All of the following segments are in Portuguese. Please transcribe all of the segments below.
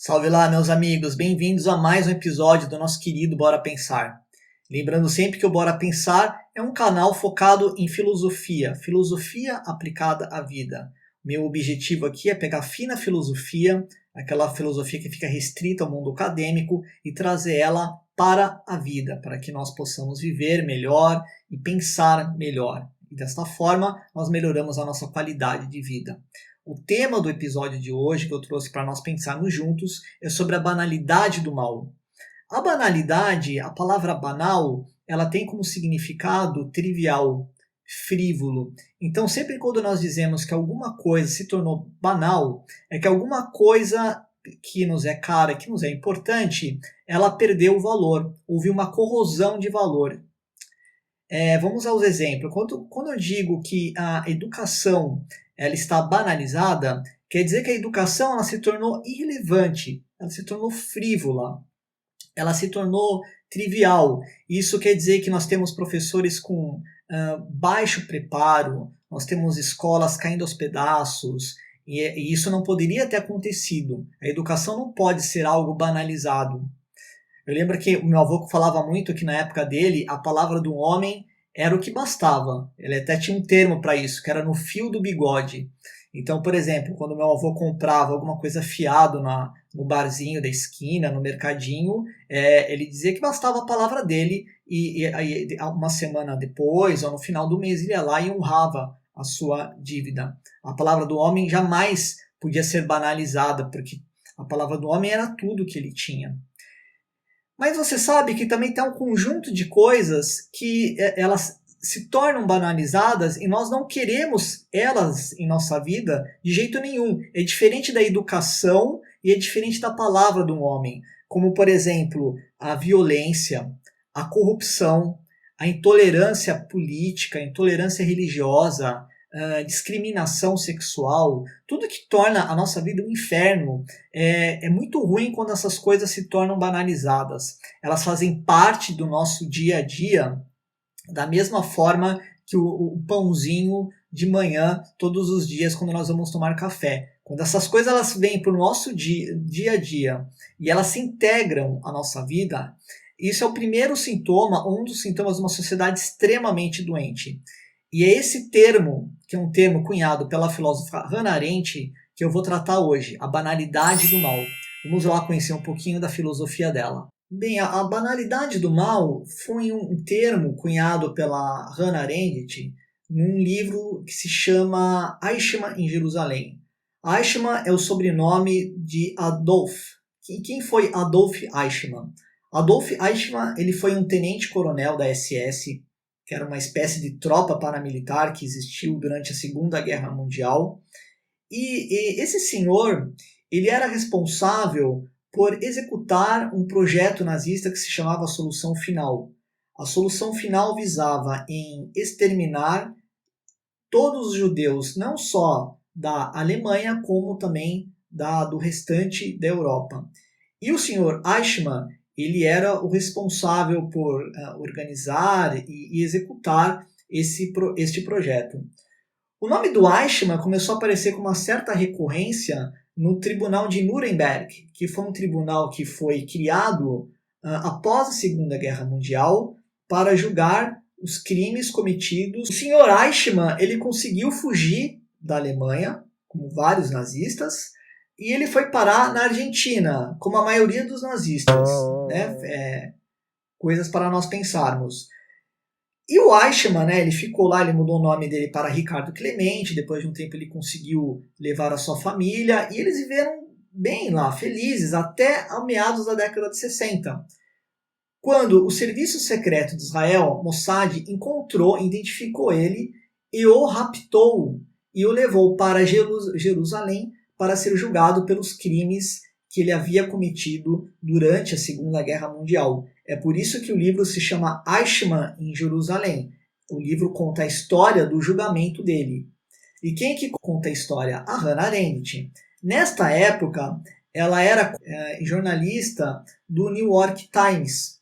Salve lá, meus amigos, bem-vindos a mais um episódio do nosso querido Bora Pensar. Lembrando sempre que o Bora Pensar é um canal focado em filosofia, filosofia aplicada à vida. Meu objetivo aqui é pegar a fina filosofia, aquela filosofia que fica restrita ao mundo acadêmico, e trazer ela para a vida, para que nós possamos viver melhor e pensar melhor. E desta forma, nós melhoramos a nossa qualidade de vida. O tema do episódio de hoje, que eu trouxe para nós pensarmos juntos, é sobre a banalidade do mal. A banalidade, a palavra banal, ela tem como significado trivial, frívolo. Então, sempre quando nós dizemos que alguma coisa se tornou banal, é que alguma coisa que nos é cara, que nos é importante, ela perdeu o valor, houve uma corrosão de valor. Vamos aos exemplos. Quando eu digo que a educação ela está banalizada, quer dizer que a educação ela se tornou irrelevante, ela se tornou frívola, ela se tornou trivial. Isso quer dizer que nós temos professores com baixo preparo, nós temos escolas caindo aos pedaços, e isso não poderia ter acontecido. A educação não pode ser algo banalizado. Eu lembro que o meu avô falava muito que na época dele a palavra do homem era o que bastava. Ele até tinha um termo para isso, que era no fio do bigode. Então, por exemplo, quando meu avô comprava alguma coisa fiado no barzinho da esquina, no mercadinho, ele dizia que bastava a palavra dele e aí, uma semana depois ou no final do mês ele ia lá e honrava a sua dívida. A palavra do homem jamais podia ser banalizada, porque a palavra do homem era tudo que ele tinha. Mas você sabe que também tem um conjunto de coisas que elas se tornam banalizadas e nós não queremos elas em nossa vida de jeito nenhum. É diferente da educação e é diferente da palavra do homem. Como, por exemplo, a violência, a corrupção, a intolerância política, a intolerância religiosa, discriminação sexual, tudo que torna a nossa vida um inferno. É muito ruim quando essas coisas se tornam banalizadas. Elas fazem parte do nosso dia a dia da mesma forma que o pãozinho de manhã todos os dias quando nós vamos tomar café. Quando essas coisas elas vêm para o nosso dia a dia e elas se integram à nossa vida, isso é o primeiro sintoma, um dos sintomas de uma sociedade extremamente doente. E é esse termo, que é um termo cunhado pela filósofa Hannah Arendt, que eu vou tratar hoje, a banalidade do mal. Vamos lá conhecer um pouquinho da filosofia dela. Bem, a banalidade do mal foi um termo cunhado pela Hannah Arendt num livro que se chama Eichmann em Jerusalém. Eichmann é o sobrenome de Adolf. Quem foi Adolf Eichmann? Adolf Eichmann ele foi um tenente-coronel da SS, que era uma espécie de tropa paramilitar que existiu durante a Segunda Guerra Mundial. E esse senhor, ele era responsável por executar um projeto nazista que se chamava Solução Final. A Solução Final visava em exterminar todos os judeus, não só da Alemanha, como também do restante da Europa. E o senhor Eichmann, ele era o responsável por organizar e executar este projeto. O nome do Eichmann começou a aparecer com uma certa recorrência no Tribunal de Nuremberg, que foi um tribunal que foi criado após a Segunda Guerra Mundial para julgar os crimes cometidos. O senhor Eichmann ele conseguiu fugir da Alemanha, como vários nazistas, e ele foi parar na Argentina, como a maioria dos nazistas. Né? Coisas para nós pensarmos. E o Eichmann, né, ele ficou lá, ele mudou o nome dele para Ricardo Clemente, depois de um tempo ele conseguiu levar a sua família, e eles viveram bem lá, felizes, até a meados da década de 60. Quando o Serviço Secreto de Israel, Mossad, encontrou, identificou ele e o raptou e o levou para Jerusalém para ser julgado pelos crimes que ele havia cometido durante a Segunda Guerra Mundial. É por isso que o livro se chama Eichmann em Jerusalém. O livro conta a história do julgamento dele. E quem que conta a história? A Hannah Arendt. Nesta época, ela era jornalista do New York Times.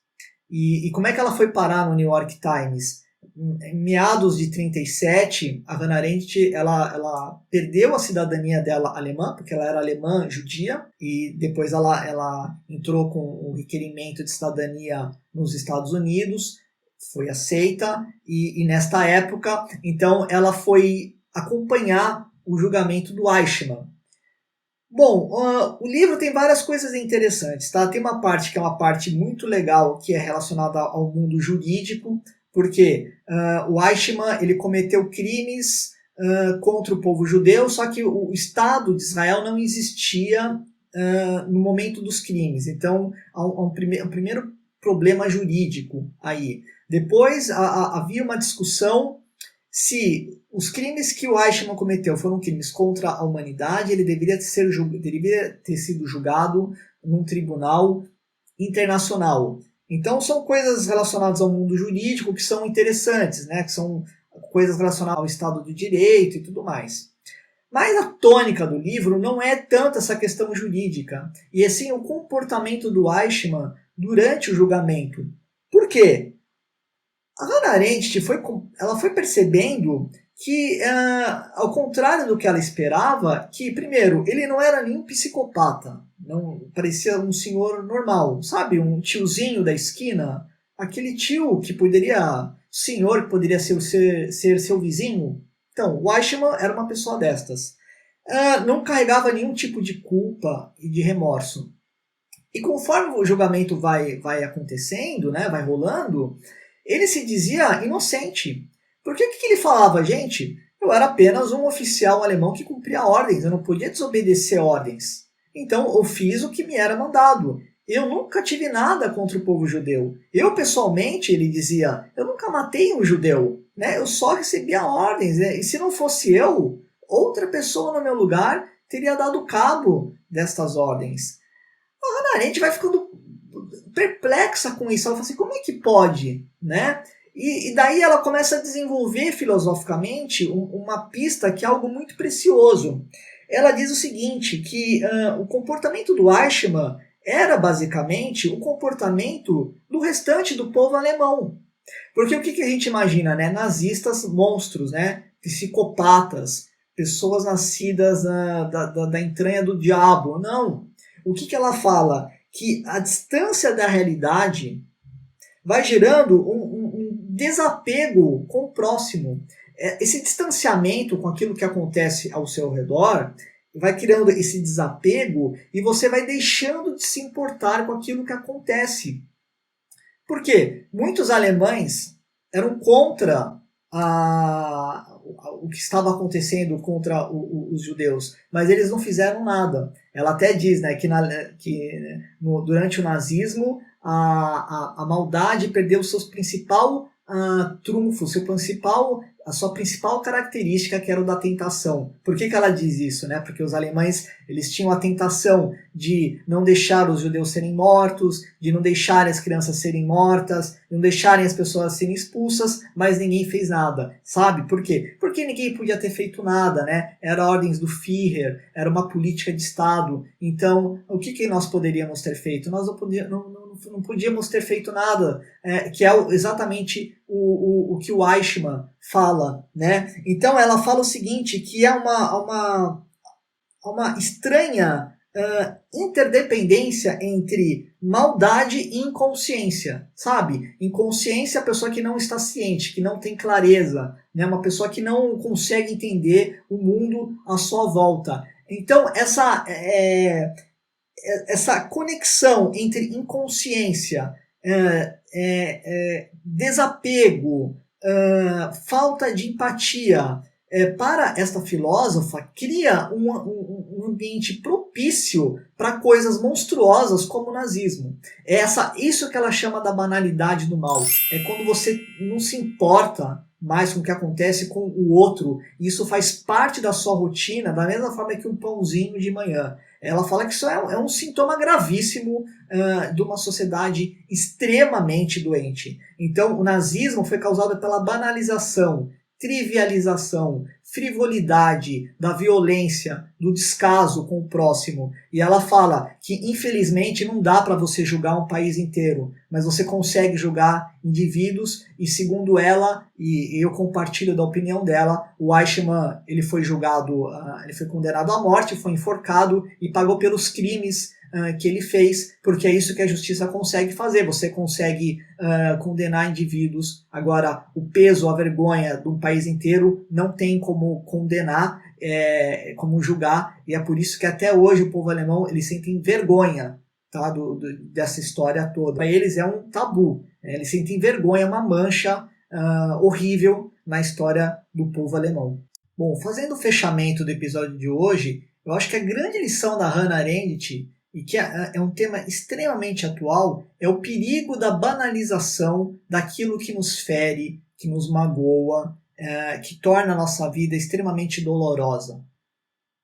E como é que ela foi parar no New York Times? em meados de 37, a Hannah Arendt ela perdeu a cidadania dela alemã, porque ela era alemã judia, e depois ela entrou com o requerimento de cidadania nos Estados Unidos, foi aceita, e nesta época, então, ela foi acompanhar o julgamento do Eichmann. Bom, o livro tem várias coisas interessantes, tá? Tem uma parte que é uma parte muito legal, que é relacionada ao mundo jurídico, porque o Eichmann ele cometeu crimes contra o povo judeu, só que o Estado de Israel não existia no momento dos crimes. Então, há um primeiro problema jurídico aí. Depois, havia uma discussão se os crimes que o Eichmann cometeu foram crimes contra a humanidade, ele deveria ter sido julgado num tribunal internacional. Então são coisas relacionadas ao mundo jurídico que são interessantes, né? Que são coisas relacionadas ao Estado de Direito e tudo mais. Mas a tônica do livro não é tanto essa questão jurídica, e sim o comportamento do Eichmann durante o julgamento. Por quê? A Hannah Arendt ela foi percebendo que, ao contrário do que ela esperava, que, primeiro, ele não era nenhum psicopata, não parecia um senhor normal, sabe? Um tiozinho da esquina, aquele tio que senhor que poderia ser seu vizinho. Então, o Eichmann era uma pessoa destas. Não carregava nenhum tipo de culpa e de remorso. E conforme o julgamento vai acontecendo, né, vai rolando, ele se dizia inocente. Porque o que ele falava? Gente, eu era apenas um oficial alemão que cumpria ordens, eu não podia desobedecer ordens. Então eu fiz o que me era mandado. Eu nunca tive nada contra o povo judeu. Eu, pessoalmente, ele dizia, eu nunca matei um judeu. Né? Eu só recebia ordens. Né? E se não fosse eu, outra pessoa no meu lugar teria dado cabo destas ordens. A Hannah Arendt vai ficando perplexa com isso. Ela fala assim, como é que pode? Né? E daí ela começa a desenvolver filosoficamente uma pista que é algo muito precioso. Ela diz o seguinte, que o comportamento do Eichmann era basicamente o comportamento do restante do povo alemão. Porque o que a gente imagina? Né? Nazistas monstros, né? Psicopatas, pessoas nascidas da entranha do diabo. Não. O que ela fala? Que a distância da realidade vai gerando um desapego com o próximo. Esse distanciamento com aquilo que acontece ao seu redor vai criando esse desapego e você vai deixando de se importar com aquilo que acontece. Por quê? Muitos alemães eram contra o que estava acontecendo contra os judeus, mas eles não fizeram nada. Ela até diz, né, que durante o nazismo a maldade perdeu o seu principal trunfo, a sua principal característica, que era o da tentação. Por que ela diz isso? Né? Porque os alemães eles tinham a tentação de não deixar os judeus serem mortos, de não deixarem as crianças serem mortas, de não deixarem as pessoas serem expulsas, mas ninguém fez nada. Sabe? Por quê? Porque ninguém podia ter feito nada. Né? Era ordens do Führer, era uma política de Estado. Então, o que nós poderíamos ter feito? Nós não podíamos ter feito nada, que é exatamente o que o Eichmann fala, né? Então ela fala o seguinte, que é uma estranha interdependência entre maldade e inconsciência, sabe? Inconsciência é a pessoa que não está ciente, que não tem clareza, né? Uma pessoa que não consegue entender o mundo à sua volta. Então essa conexão entre inconsciência, desapego, falta de empatia, para esta filósofa, cria um ambiente propício para coisas monstruosas como o nazismo. Isso que ela chama da banalidade do mal. É quando você não se importa mais com o que acontece com o outro. Isso faz parte da sua rotina, da mesma forma que um pãozinho de manhã. Ela fala que isso é um sintoma gravíssimo de uma sociedade extremamente doente. Então, o nazismo foi causado pela banalização. trivialização, frivolidade, da violência, do descaso com o próximo. E ela fala que, infelizmente, não dá para você julgar um país inteiro, mas você consegue julgar indivíduos, e segundo ela, e eu compartilho da opinião dela, o Eichmann, ele foi julgado, ele foi condenado à morte, foi enforcado e pagou pelos crimes que ele fez, porque é isso que a justiça consegue fazer. Você consegue condenar indivíduos. Agora, o peso, a vergonha de um país inteiro não tem como condenar, como julgar, e é por isso que até hoje o povo alemão, eles sentem vergonha, tá, dessa história toda. Para eles é um tabu, eles sentem vergonha, uma mancha horrível na história do povo alemão. Bom, fazendo o fechamento do episódio de hoje, eu acho que a grande lição da Hannah Arendt, e que é um tema extremamente atual, é o perigo da banalização daquilo que nos fere, que nos magoa, que torna a nossa vida extremamente dolorosa.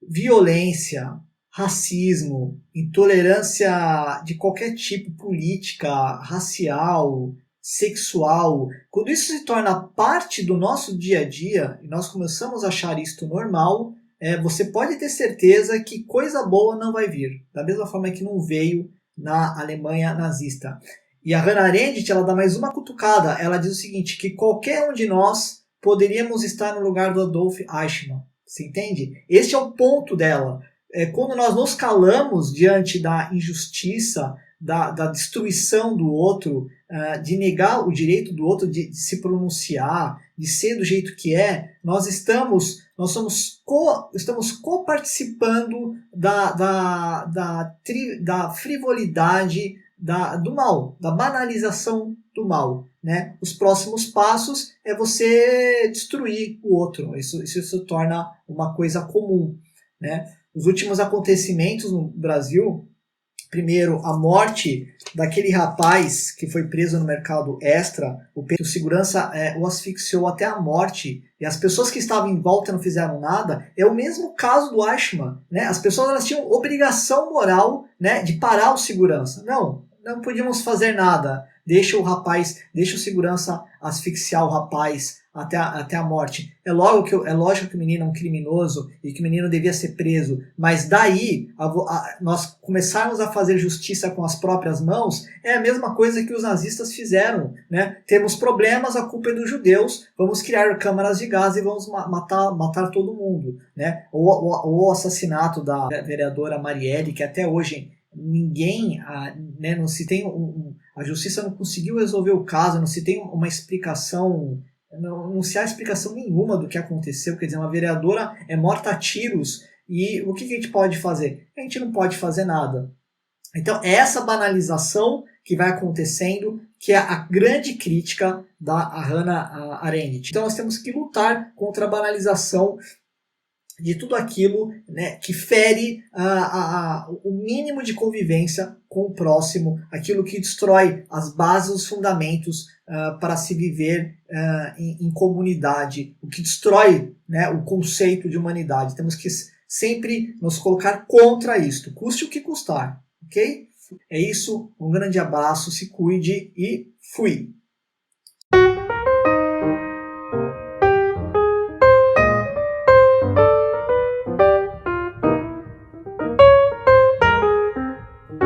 Violência, racismo, intolerância de qualquer tipo, política, racial, sexual, quando isso se torna parte do nosso dia a dia e nós começamos a achar isto normal, você pode ter certeza que coisa boa não vai vir, da mesma forma que não veio na Alemanha nazista. E a Hannah Arendt, ela dá mais uma cutucada, ela diz o seguinte, que qualquer um de nós poderíamos estar no lugar do Adolf Eichmann, você entende? Este é o ponto dela. Quando nós nos calamos diante da injustiça, da destruição do outro, de negar o direito do outro de se pronunciar, de ser do jeito que nós estamos coparticipando da frivolidade, do mal, da banalização do mal. Né? Os próximos passos é você destruir o outro. Isso se torna uma coisa comum. Né? Os últimos acontecimentos no Brasil, primeiro, a morte daquele rapaz que foi preso no Mercado Extra, o segurança o asfixiou até a morte, e as pessoas que estavam em volta não fizeram nada, é o mesmo caso do Eichmann. Né? As pessoas, elas tinham obrigação moral, né, de parar o segurança. Não podíamos fazer nada. Deixa o segurança asfixiar o rapaz até a morte. É lógico que o menino é um criminoso e que o menino devia ser preso, mas daí nós começarmos a fazer justiça com as próprias mãos é a mesma coisa que os nazistas fizeram. Né? Temos problemas, a culpa é dos judeus, vamos criar câmaras de gás e vamos matar todo mundo. Né? O assassinato da vereadora Marielle, que até hoje ninguém, né, não se tem a justiça não conseguiu resolver o caso, não se tem uma explicação, não se há explicação nenhuma do que aconteceu. Quer dizer, uma vereadora é morta a tiros, e o que a gente pode fazer? A gente não pode fazer nada. Então, é essa banalização que vai acontecendo, que é a grande crítica da Hannah Arendt. Então, nós temos que lutar contra a banalização de tudo aquilo, né, que fere o mínimo de convivência com o próximo, aquilo que destrói as bases, os fundamentos para se viver em comunidade, o que destrói, né, o conceito de humanidade. Temos que sempre nos colocar contra isto, custe o que custar, ok? É isso, um grande abraço, se cuide e fui!